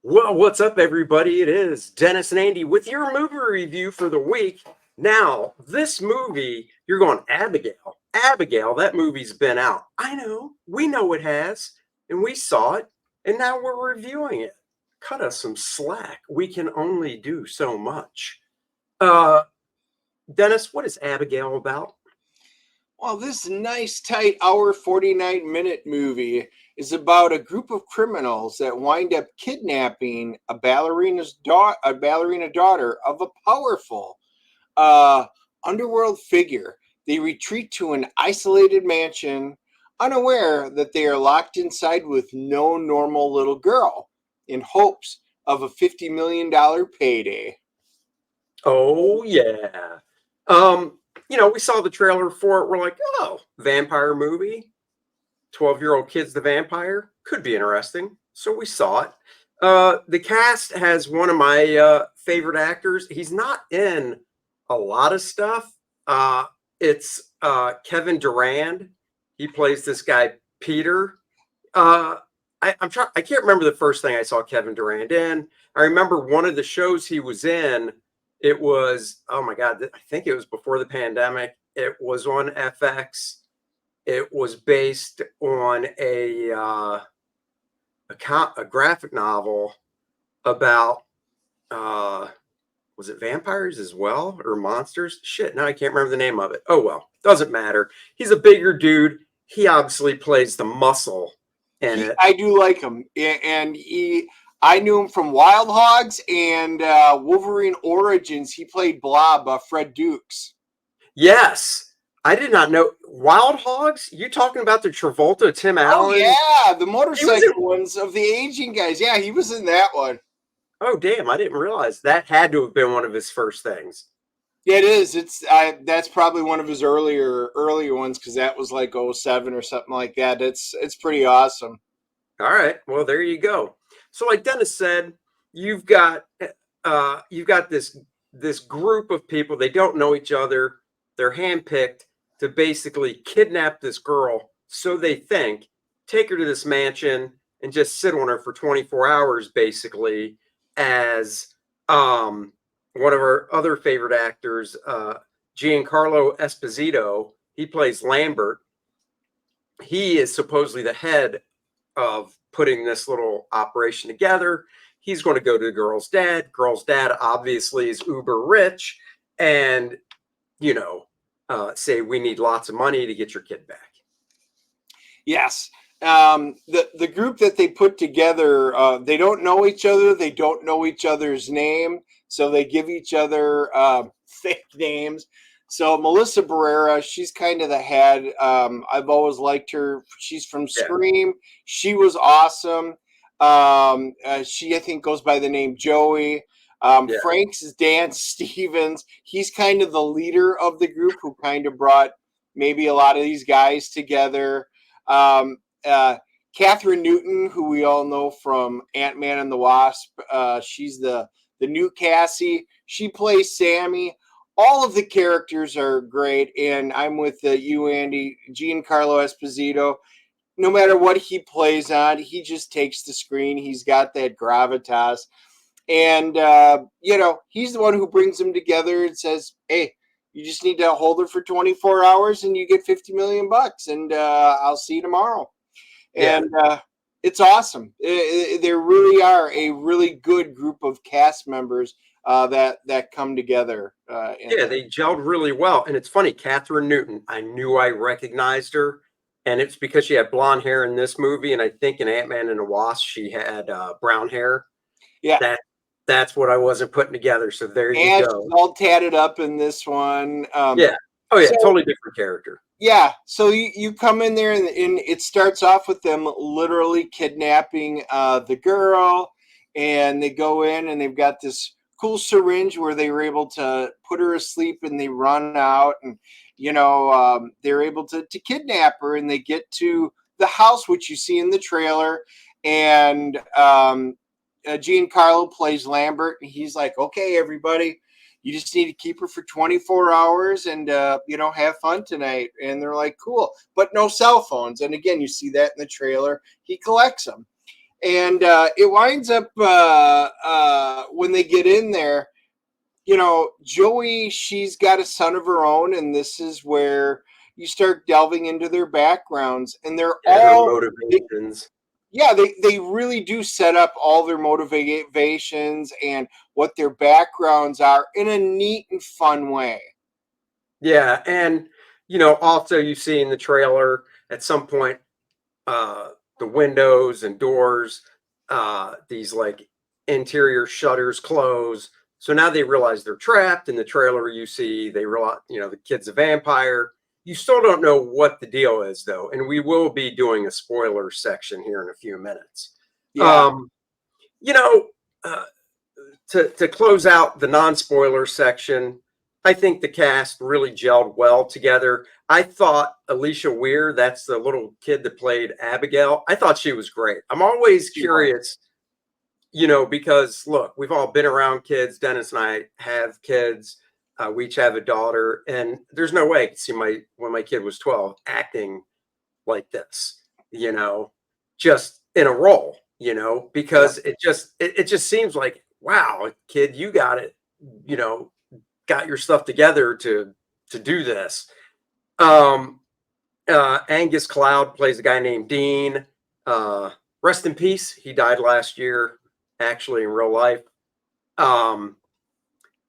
Well, what's up, everybody? It is Dennis and Andy with your movie review for the week. Now, this movie, you're going, Abigail. Abigail, that movie's been out. I know, we know it has, and we saw it, and now we're reviewing it. Cut us some slack. We can only do so much. Uh, Dennis, what is Abigail about? Well, this nice, tight hour 49-minute movie is about a group of criminals that wind up kidnapping a ballerina daughter of a powerful uh, underworld figure. They retreat to an isolated mansion, unaware that they are locked inside with no normal little girl, in hopes of a $50 million payday. Oh, yeah. We saw the trailer for it. We're like, oh, vampire movie. 12-year-old kid's the vampire. Could be interesting. So we saw it. The cast has one of my favorite actors. He's not in a lot of stuff. It's Kevin Durand. He plays this guy, Peter. I can't remember the first thing I saw Kevin Durand in. I remember one of the shows he was in. It was, oh my God, I think it was before the pandemic. It was on FX. It was based on a graphic novel about was it vampires as well or monsters? Shit, now I can't remember the name of it. Oh well, doesn't matter. He's a bigger dude. He obviously plays the muscle in it. I do like him, and I knew him from Wild Hogs and Wolverine Origins. He played Blob, Fred Dukes. Yes. I did not know Wild Hogs. You talking about the Travolta, Tim Allen? Oh yeah, the motorcycle ones of the aging guys. Yeah, he was in that one. Oh damn! I didn't realize that had to have been one of his first things. Yeah, it is. That's probably one of his earlier ones because that was like '07 or something like that. It's pretty awesome. All right. Well, there you go. So, like Dennis said, you've got this group of people. They don't know each other. They're handpicked to basically kidnap this girl. So they think, take her to this mansion and just sit on her for 24 hours, basically, as one of our other favorite actors, Giancarlo Esposito. He plays Lambert. He is supposedly the head of putting this little operation together. He's going to go to the girl's dad. Girl's dad obviously is uber rich, and say we need lots of money to get your kid back. Yes. The group that they put together, they don't know each other. They don't know each other's name, so they give each other fake names. So Melissa Barrera, she's kind of the head. I've always liked her. She's from Scream. Yeah. She was awesome. She, I think, goes by the name Joey. Frank's is Dan Stevens. He's kind of the leader of the group who kind of brought maybe a lot of these guys together. Kathryn Newton, who we all know from Ant-Man and the Wasp. She's the new Cassie. She plays Sammy. All of the characters are great, and I'm with you, Andy. Giancarlo Esposito. No matter what he plays on, he just takes the screen. He's got that gravitas. And, he's the one who brings them together and says, hey, you just need to hold her for 24 hours and you get $50 million, and I'll see you tomorrow. Yeah. And it's awesome. There really are a really good group of cast members that come together. They gelled really well. And it's funny, Kathryn Newton, I knew I recognized her. And it's because she had blonde hair in this movie. And I think in Ant-Man and the Wasp, she had brown hair. Yeah. That's what I wasn't putting together. So there you go. She's all tatted up in this one. Yeah. Oh, yeah. So, totally different character. Yeah. So you come in there and it starts off with them literally kidnapping the girl. And they go in and they've got this cool syringe where they were able to put her asleep and they run out. And, they're able to kidnap her. And they get to the house, which you see in the trailer. And Giancarlo plays Lambert, and he's like, okay, everybody, you just need to keep her for 24 hours and, have fun tonight. And they're like, cool, but no cell phones. And again, you see that in the trailer. He collects them. And it winds up when they get in there, you know, Joey, she's got a son of her own, and this is where you start delving into their backgrounds, and they're and her all, motivations. yeah, they really do set up all their motivations and what their backgrounds are in a neat and fun way. Yeah, and also you see in the trailer at some point uh the windows and doors, these like interior shutters close. So now they realize they're trapped. In the trailer, you see they realize, the kid's a vampire. You still don't know what the deal is though, and we will be doing a spoiler section here in a few minutes. Yeah. Um, you know, uh, to close out the non-spoiler section, I think the cast really gelled well together. I thought Alisha Weir, that's the little kid that played Abigail, I thought she was great. I'm always She was. curious, because look, we've all been around kids. Dennis and I have kids. We each have a daughter, and there's no way I could see when my kid was 12 acting like this, just in a role, Yep. because it just seems like, wow, kid, you got it, you know, got your stuff together to do this. Um Angus Cloud plays a guy named Dean. Uh Rest in peace. He died last year, actually, in real life. Um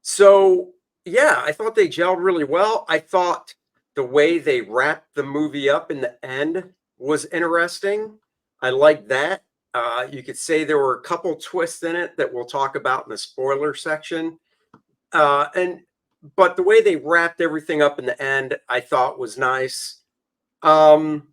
so yeah, I thought they gelled really well. I thought the way they wrapped the movie up in the end was interesting. I like that. You could say there were a couple twists in it that we'll talk about in the spoiler section. And but the way they wrapped everything up in the end, I thought was nice. Um,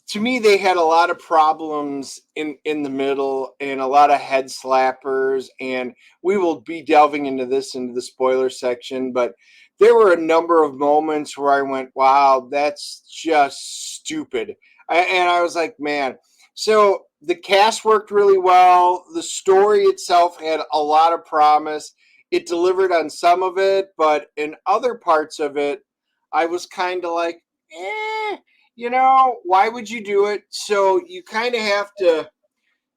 To me, they had a lot of problems in the middle and a lot of head slappers, and we will be delving into the spoiler section, but there were a number of moments where I went, wow, that's just stupid. And I was like, man. So the cast worked really well. The story itself had a lot of promise. It delivered on some of it, but in other parts of it, I was kind of like, eh, why would you do it? So you kind of have to,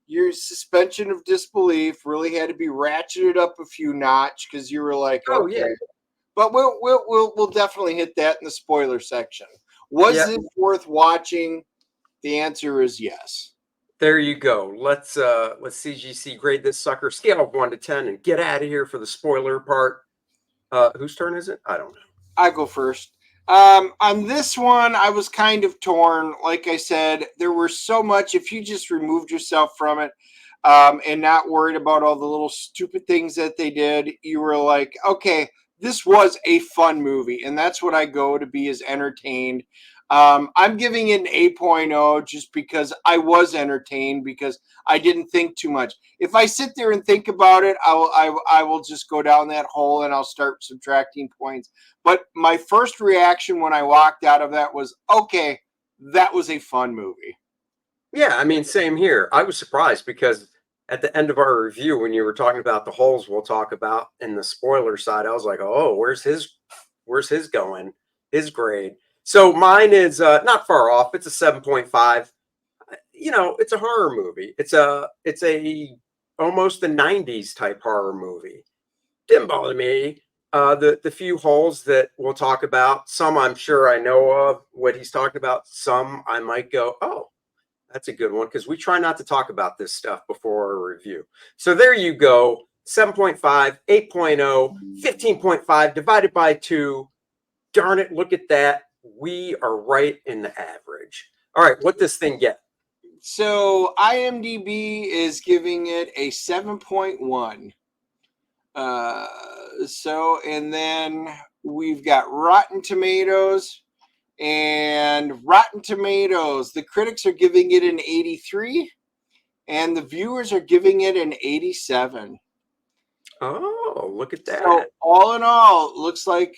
your suspension of disbelief really had to be ratcheted up a few notch because you were like, oh okay. yeah, But we'll definitely hit that in the spoiler section. Was yeah. it worth watching? The answer is yes. There you go. Let's CGC grade this sucker scale of 1 to 10 and get out of here for the spoiler part. Whose turn is it? I don't know. I go first. On this one, I was kind of torn. Like I said, there were so much. If you just removed yourself from it, and not worried about all the little stupid things that they did, you were like, okay, this was a fun movie, and that's what I go to be, as entertained. I'm giving it an 8.0 just because I was entertained, because I didn't think too much. If I sit there and think about it, I will just go down that hole and I'll start subtracting points. But my first reaction when I walked out of that was, okay, that was a fun movie. Yeah, I mean, same here. I was surprised because at the end of our review, when you were talking about the holes we'll talk about in the spoiler side, I was like, oh, where's his going? His grade. So mine is not far off. It's a 7.5. It's a horror movie. It's a almost a 90s type horror movie. Didn't bother me. The few holes that we'll talk about, some I'm sure I know of what he's talking about. Some I might go, oh, that's a good one, because we try not to talk about this stuff before our review. So there you go. 7.5, 8.0, 15.5 divided by 2. Darn it, look at that. We are right in the average. All right, what this thing get? So IMDb is giving it a 7.1. And then we've got Rotten Tomatoes. And Rotten Tomatoes, the critics are giving it an 83, and the viewers are giving it an 87. Oh, look at So that. all in all, looks like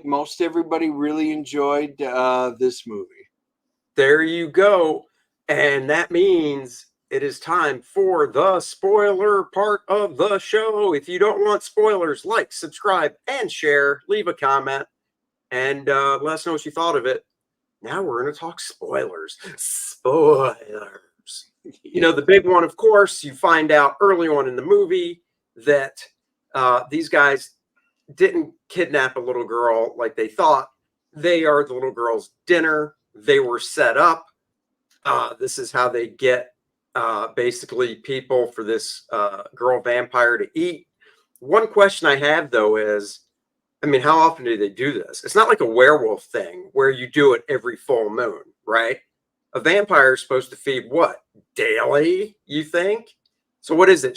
most everybody really enjoyed this movie. There you go. And that means it is time for the spoiler part of the show. If you don't want spoilers, like, subscribe, and share. Leave a comment and let us know what you thought of it. Now we're going to talk spoilers. Spoilers. The big one, of course, you find out early on in the movie that these guys didn't kidnap a little girl like they thought. They are the little girl's dinner. They were set up. This is how they get basically people for this girl vampire to eat. One question I have, though, is, I mean, how often do they do this? It's not like a werewolf thing where you do it every full moon, right? A vampire is supposed to feed what? Daily, you think? So what is it?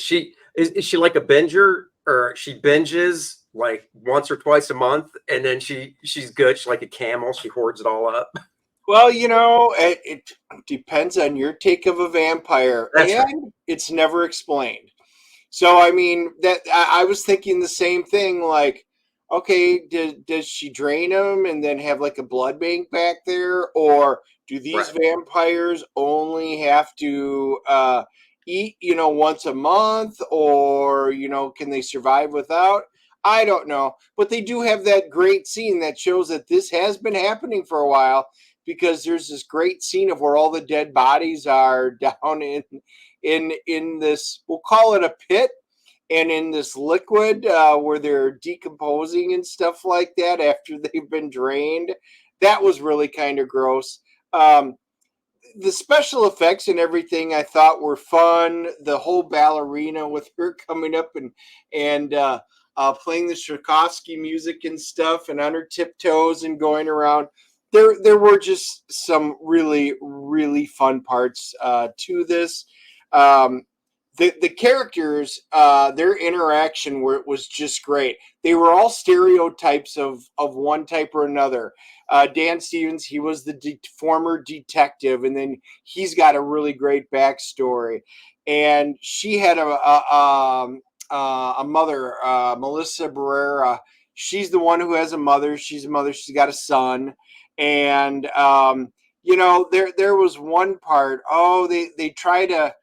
Is she like a binger, or she binges like once or twice a month, and then she's good. She's like a camel. She hoards it all up. Well, it depends on your take of a vampire, That's right. and it's never explained. So, I mean, that I was thinking the same thing. Like, okay, does she drain them and then have like a blood bank back there, or do these Right. vampires only have to eat, once a month, or can they survive without? I don't know, but they do have that great scene that shows that this has been happening for a while, because there's this great scene of where all the dead bodies are down in this, we'll call it a pit, and in this liquid where they're decomposing and stuff like that after they've been drained. That was really kind of gross. The special effects and everything I thought were fun. The whole ballerina with her coming up and playing the Tchaikovsky music and stuff, and on her tiptoes and going around. There were just some really, really fun parts to this. The characters, their interaction was just great. They were all stereotypes of one type or another. Dan Stevens, he was the former detective, and then he's got a really great backstory. And she had a mother, Melissa Barrera. She's the one who has a mother. She's a mother. She's got a son. And there was one part. Oh, they try to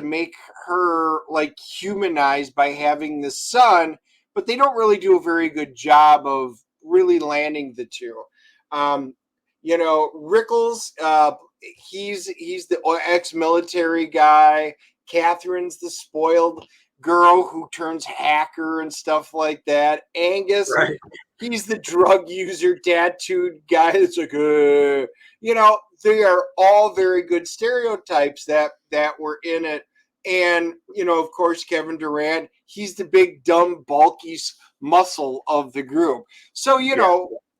make her like humanized by having the son, but they don't really do a very good job of really landing the two. Rickles, he's the ex-military guy. Kathryn's the spoiled girl who turns hacker and stuff like that. Angus, Right. he's the drug user, tattooed guy that's like, they are all very good stereotypes that were in it. And, of course, Kevin Durand, he's the big, dumb, bulky muscle of the group. So,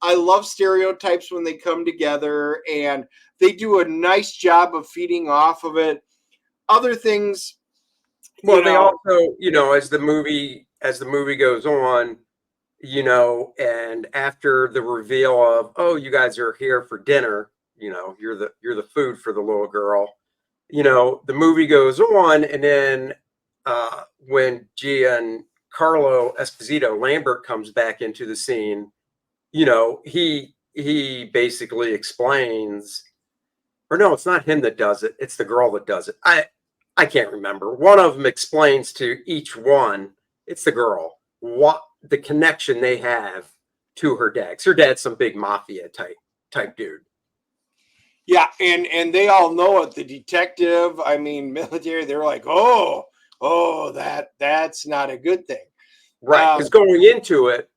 I love stereotypes when they come together, and they do a nice job of feeding off of it. Other things, Well, they also, as the movie goes on, and after the reveal of, oh, you guys are here for dinner, you're the food for the little girl. The movie goes on, and then when Giancarlo Esposito Lambert comes back into the scene, he basically explains, or no, it's not him that does it, it's the girl that does it. I can't remember. One of them explains to each one, it's the girl, what the connection they have to her dad. 'Cause her dad's some big mafia type dude. Yeah, and they all know it. The detective, I mean, military, they're like, oh, that's not a good thing. Right. Because going into it,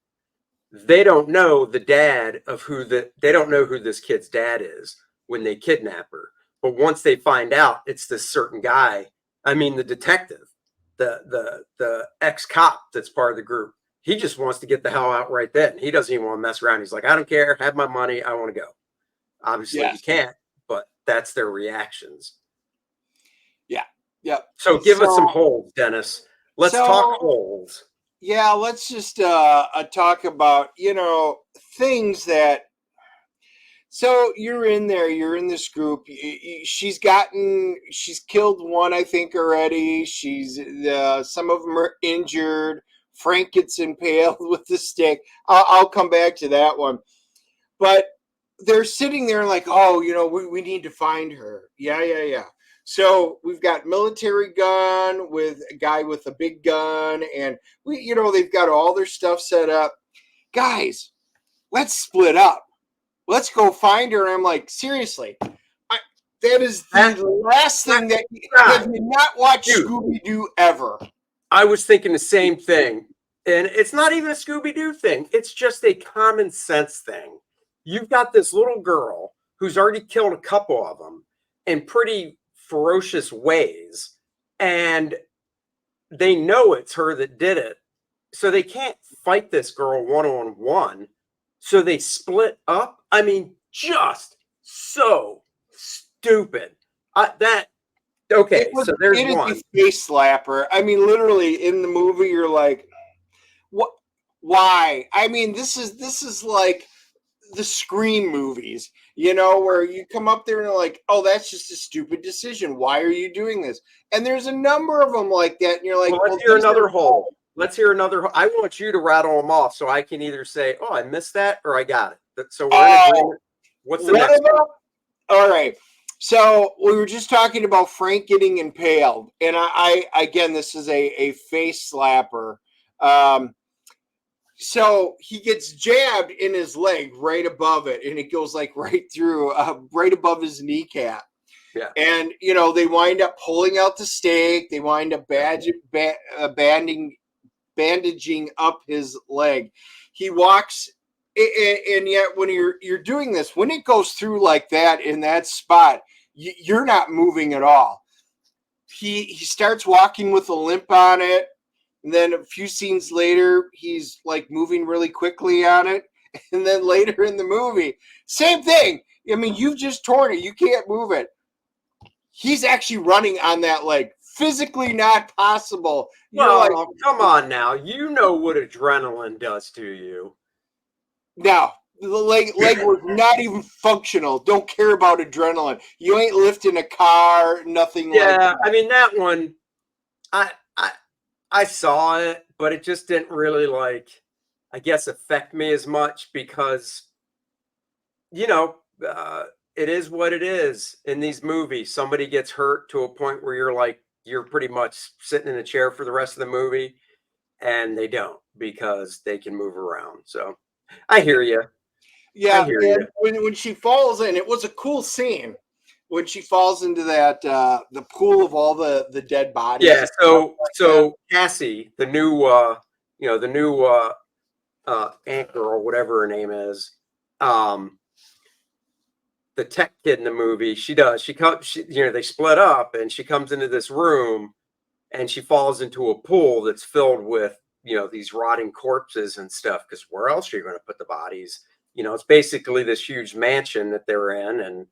they don't know the dad of they don't know who this kid's dad is when they kidnap her. But once they find out it's this certain guy, I mean, the detective, the ex-cop that's part of the group, he just wants to get the hell out right then. He doesn't even want to mess around. He's like, I don't care. Have my money. I want to go. Obviously, you can't, but that's their reactions. Yeah. Yep. So give us some holes, Dennis. Let's talk holes. Yeah, let's just talk about, things that. So you're in there, you're in this group. She's killed one, I think, already. Some of them are injured. Frank gets impaled with the stick. I'll come back to that one. But they're sitting there like, oh, we need to find her. Yeah. So we've got military gun with a guy with a big gun, and they've got all their stuff set up. Guys, let's split up. Let's go find her. And I'm like, seriously, That is the last thing that have you not watched Scooby-Doo ever? I was thinking the same thing. And it's not even a Scooby-Doo thing. It's just a common sense thing. You've got this little girl who's already killed a couple of them in pretty ferocious ways. And they know it's her that did it. So they can't fight this girl one-on-one. So they split up. I mean, just so stupid. Okay, so there's one. It is a face slapper. I mean, literally in the movie, you're like, what? Why? I mean, this is like the Scream movies, where you come up there and you're like, oh, that's just a stupid decision. Why are you doing this? And there's a number of them like that, and you're like, let's hear another hole. Let's hear another. I want you to rattle them off so I can either say, oh, I missed that, or I got it. So we're in agreement. What's the next one? All right. So we were just talking about Frank getting impaled, and I again, this is a face slapper. So he gets jabbed in his leg right above it, and it goes like right through, right above his kneecap. Yeah. And they wind up pulling out the stake. They wind up bandaging up his leg. He walks, and yet when you're doing this, when it goes through like that in that spot, you're not moving at all. He starts walking with a limp on it, and then a few scenes later, he's like moving really quickly on it, and then later in the movie, same thing. I mean, you've just torn it. You can't move it. He's actually running on that leg. Physically not possible. Well, come on now. You know what adrenaline does to you. No, the leg was not even functional. Don't care about adrenaline. You ain't lifting a car, nothing like that. Yeah, I mean, that one, I saw it, but it just didn't really, I guess, affect me as much because, it is what it is in these movies. Somebody gets hurt to a point where you're pretty much sitting in a chair for the rest of the movie, and they don't because they can move around. So I hear you. Yeah, and when she falls in, it was a cool scene when she falls into that the pool of all the dead bodies. Yeah, so Cassie, the new Ant Girl, whatever her name is, the tech kid in the movie, they split up, and she comes into this room, and she falls into a pool that's filled with these rotting corpses and stuff. Because where else are you going to put the bodies? It's basically this huge mansion that they're in, and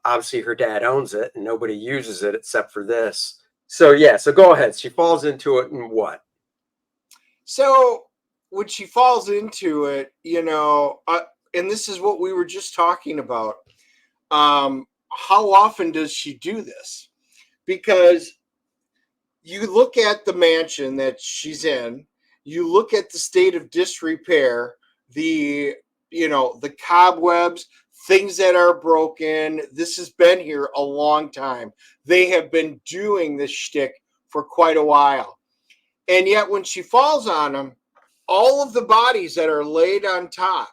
obviously her dad owns it, and nobody uses it except for this. So yeah, so go ahead. She falls into it, and what? So when she falls into it, and this is what we were just talking about. How often does she do this? Because you look at the mansion that she's in, you look at the state of disrepair, the cobwebs, things that are broken. This has been here a long time. They have been doing this shtick for quite a while. And yet when she falls on them, all of the bodies that are laid on top,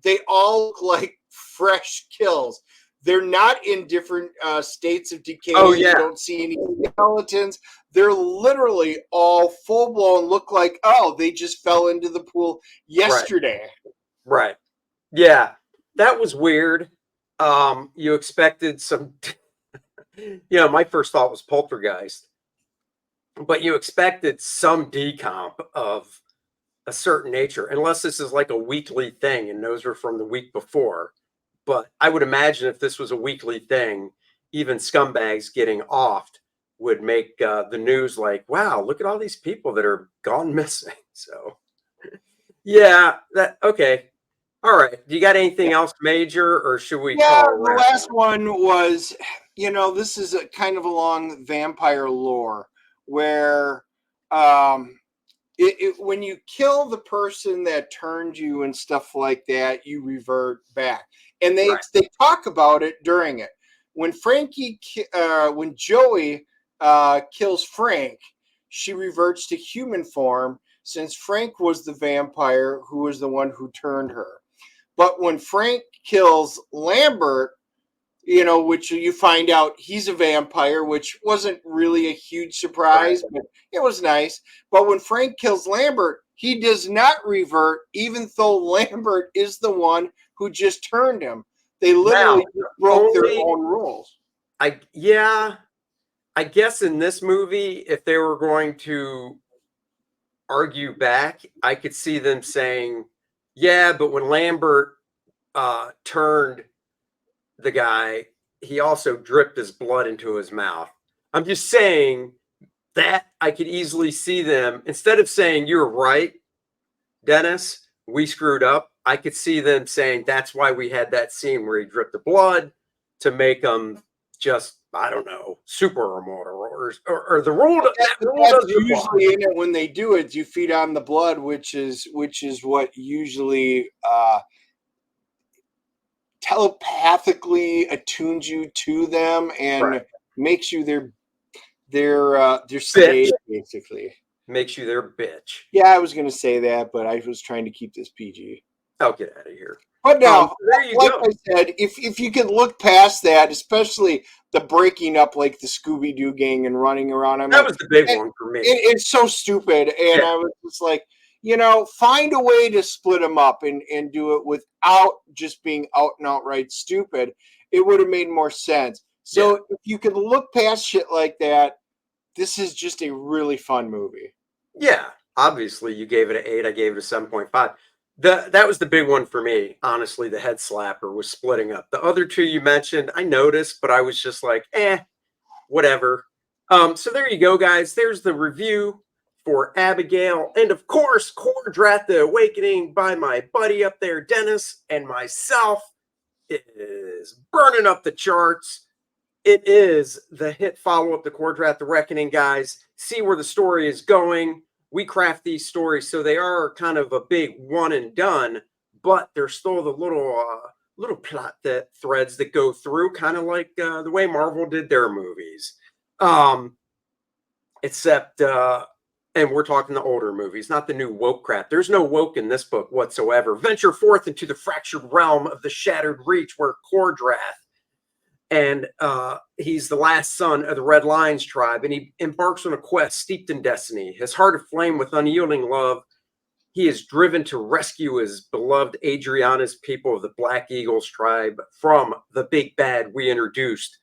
they all look like fresh kills. They're not in different states of decay. Oh, yeah. You don't see any skeletons. They're literally all full blown, look like, they just fell into the pool yesterday. Right. Yeah. That was weird. You expected some, my first thought was poltergeist, but you expected some decomp of a certain nature, unless this is like a weekly thing and those were from the week before. But I would imagine if this was a weekly thing, even scumbags getting offed would make the news like, wow, look at all these people that are gone missing. So yeah, okay. All right. Do you got anything else major, or should we call it? The last one was, this is a kind of along vampire lore where when you kill the person that turned you and stuff like that, you revert back. And they talk about it during it. When when Joey kills Frank, she reverts to human form, since Frank was the vampire who was the one who turned her. But when Frank kills Lambert, you know, which you find out he's a vampire, which wasn't really a huge surprise, but it was nice. But when Frank kills Lambert, he does not revert, even though Lambert is the one who just turned him. They literally broke their own rules. I guess in this movie, if they were going to argue back, I could see them saying, yeah, but when Lambert turned the guy, he also dripped his blood into his mouth. I'm just saying that I could easily see them, instead of saying, you're right, Dennis, we screwed up, I could see them saying that's why we had that scene where he dripped the blood to make him just, I don't know, super immortal, or the rule. That's usually in it when they do it. You feed on the blood, which is what usually telepathically attunes you to them and makes you their slave, basically. Makes you their bitch. Yeah, I was going to say that, but I was trying to keep this PG. I'll get out of here. But now, there you like go. I said, if you could look past that, especially the breaking up like the Scooby-Doo gang and running around. That was the big one for me. It's so stupid. And I was just like, you know, find a way to split them up and do it without just being out and outright stupid. It would have made more sense. So if you could look past shit like that, this is just a really fun movie. Yeah, obviously you gave it an 8. I gave it a 7.5. That was the big one for me. Honestly, the head slapper was splitting up. The other two you mentioned, I noticed, but I was just like, whatever. So there you go, guys. There's the review for Abigail. And of course, Cordrat the Awakening by my buddy up there, Dennis, and myself. It is burning up the charts. It is the hit follow-up to Cordrat the Reckoning, guys. See where the story is going. We craft these stories so they are kind of a big one and done, but there's still the little plot threads that go through, kind of like the way Marvel did their movies. Except, and we're talking the older movies, not the new woke crap. There's no woke in this book whatsoever. Venture forth into the fractured realm of the Shattered Reach, where Cordrat, and he's the last son of the Red Lions tribe, and he embarks on a quest steeped in destiny. His heart aflame with unyielding love, he is driven to rescue his beloved Adriana's people of the Black Eagles tribe from the big bad we introduced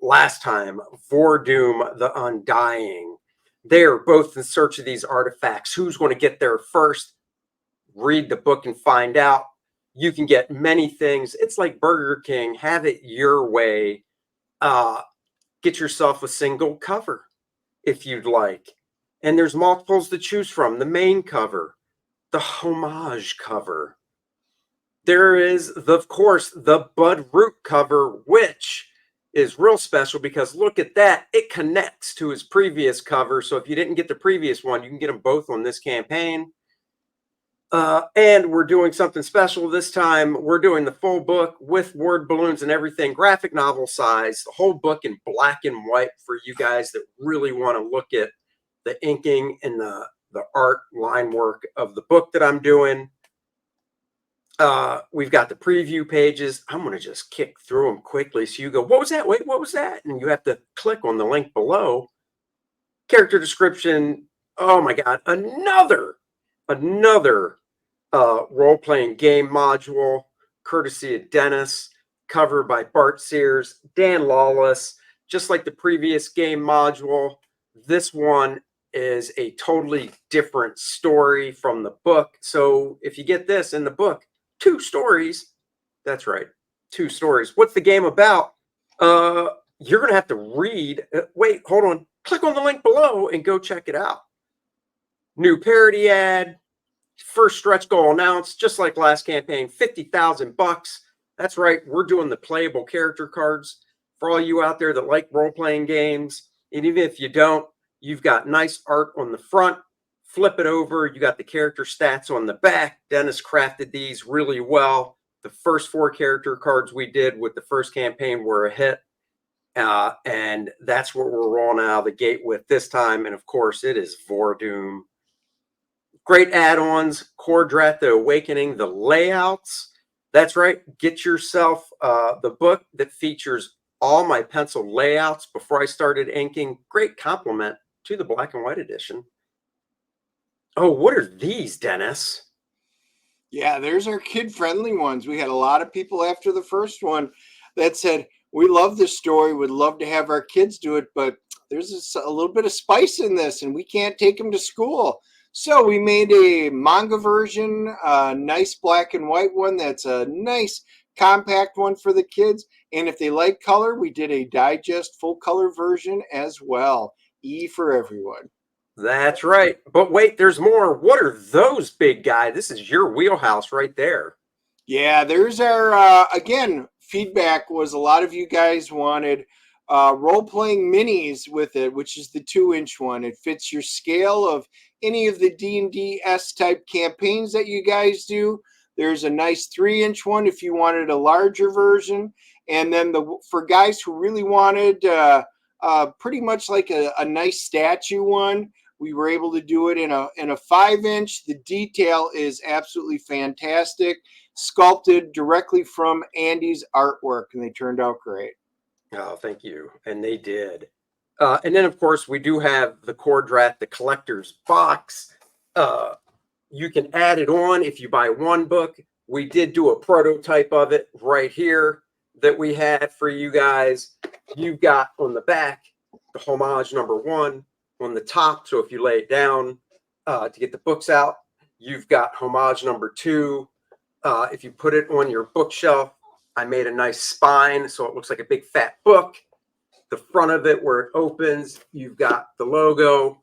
last time, Vordoom the Undying. They're both in search of these artifacts. Who's going to get there first? Read the book and find out. You can get many things. It's like Burger King. Have it your way. Get yourself a single cover if you'd like. And there's multiples to choose from. The main cover, the homage cover. There is, of course, the Bud Root cover, which is real special because look at that. It connects to his previous cover. So if you didn't get the previous one, you can get them both on this campaign. And we're doing something special this time. We're doing the full book with word balloons and everything, graphic novel size, the whole book in black and white for you guys that really want to look at the inking and the art line work of the book that I'm doing. We've got the preview pages. I'm going to just kick through them quickly. So you go, what was that? Wait, what was that? And you have to click on the link below. Character description. Oh my God. Another role-playing game module, courtesy of Dennis, cover by Bart Sears, Dan Lawless. Just like the previous game module, this one is a totally different story from the book. So if you get this in the book, 2 stories. That's right, 2 stories. What's the game about? You're going to have to read. Wait, hold on. Click on the link below and go check it out. New parody ad. First stretch goal announced, just like last campaign, $50,000. That's right. We're doing the playable character cards for all you out there that like role-playing games. And even if you don't, you've got nice art on the front. Flip it over. You got the character stats on the back. Dennis crafted these really well. The first 4 character cards we did with the first campaign were a hit. And that's what we're rolling out of the gate with this time. And of course, it is Vordoom. Great add-ons, Cordrat the Awakening, the layouts. That's right. Get yourself the book that features all my pencil layouts before I started inking. Great compliment to the black and white edition. Oh, what are these, Dennis? Yeah, there's our kid-friendly ones. We had a lot of people after the first one that said, we love this story, would love to have our kids do it, but there's a little bit of spice in this, and we can't take them to school. So we made a manga version, a nice black and white one that's a nice compact one for the kids. And if they like color, we did a digest full color version as well. E for everyone. That's right. But wait, there's more. What are those big guys? This is your wheelhouse right there. Yeah, there's our, again, feedback was a lot of you guys wanted role-playing minis with it, which is the 2-inch one. It fits your scale of any of the D&D-S type campaigns that you guys do. There's a nice 3-inch one if you wanted a larger version. And then for guys who really wanted pretty much like a nice statue one, we were able to do it in a 5-inch. The detail is absolutely fantastic, sculpted directly from Andy's artwork, and they turned out great. Oh, thank you. And they did. And then, of course, we do have the Core Draft, the collector's box. You can add it on if you buy one book. We did do a prototype of it right here that we had for you guys. You've got on the back the homage number 1 on the top. So if you lay it down to get the books out, you've got homage number 2. If you put it on your bookshelf, I made a nice spine so it looks like a big fat book. The front of it where it opens, you've got the logo.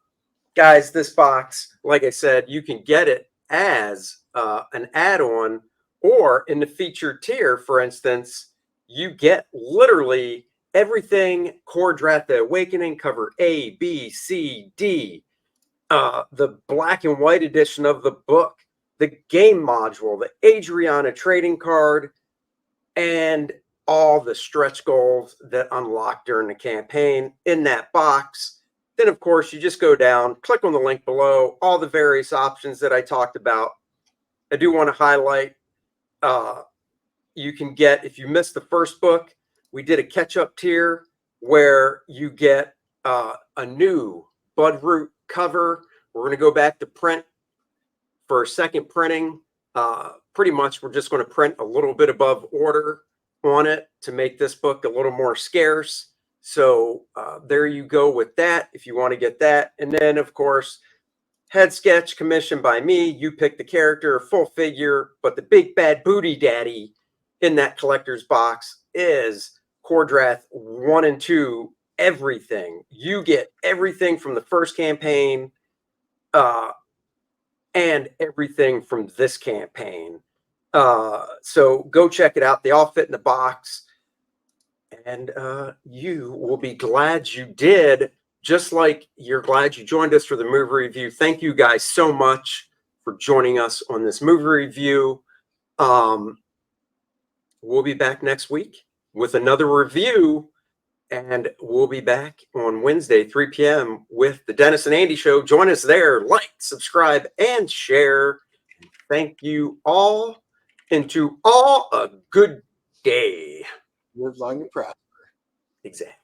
Guys, this box, like I said, you can get it as an add-on, or in the featured tier, for instance, you get literally everything Core Draft the Awakening, cover A, B, C, D, the black and white edition of the book, the game module, the Adriana trading card, and all the stretch goals that unlock during the campaign in that box. Then, of course, you just go down, click on the link below, all the various options that I talked about. I do want to highlight, you can get, if you missed the first book, we did a catch-up tier where you get a new Budroot cover. We're going to go back to print for a second printing. Pretty much we're just going to print a little bit above order on it to make this book a little more scarce. So there you go with that if you want to get that. And then, of course, head sketch commissioned by me. You pick the character, full figure, but the big bad booty daddy in that collector's box is Core Draft 1 and 2, everything. You get everything from the first campaign and everything from this campaign. So go check it out. They all fit in the box. And you will be glad you did, just like you're glad you joined us for the movie review. Thank you guys so much for joining us on this movie review. We'll be back next week with another review, and we'll be back on Wednesday, 3 p.m. with the Dennis and Andy Show. Join us there. Like, subscribe, and share. Thank you all, and to all a good day. Live long and prosper. Exactly.